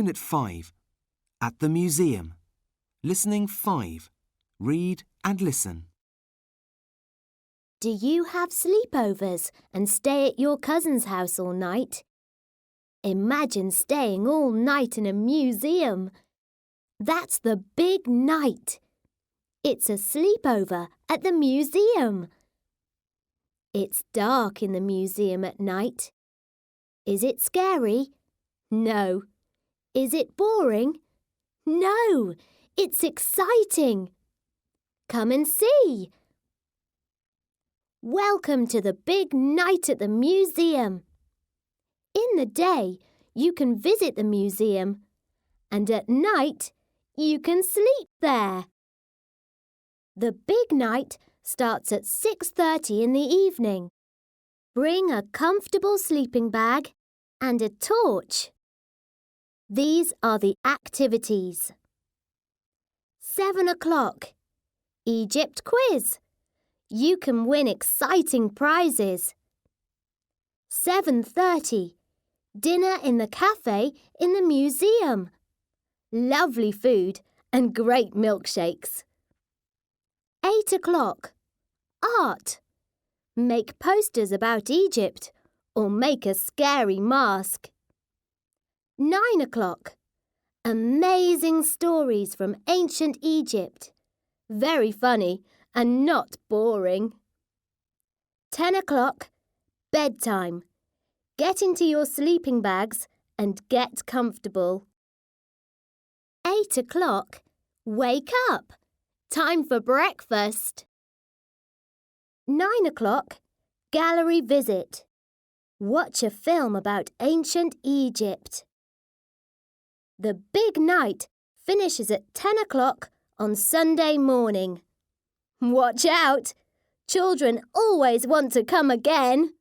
Unit 5. At the museum. Listening 5. Read and listen. Do you have sleepovers and stay at your cousin's house all night? Imagine staying all night in a museum. That's the big night. It's a sleepover at the museum. It's dark in the museum at night. Is it scary? No. Is it boring? No. It's exciting. Come and see. Welcome to the big night at the museum. In the day, you can visit the museum, and at night, you can sleep there. The big night starts at 6:30 in the evening. Bring a comfortable sleeping bag and a torch. These are the activities. 7 o'clock. Egypt quiz. You can win exciting prizes. 7:30. Dinner in the cafe in the museum. Lovely food and great milkshakes. 8 o'clock. Art. Make posters about Egypt or make a scary mask. 9 o'clock. Amazing stories from ancient Egypt. Very funny and not boring. 10 o'clock. Bedtime. Get into your sleeping bags and get comfortable. 8 o'clock. Wake up. Time for breakfast. 9 o'clock. Gallery visit. Watch a film about ancient Egypt. The big night finishes at 10 o'clock on Sunday morning. Watch out! Children always want to come again.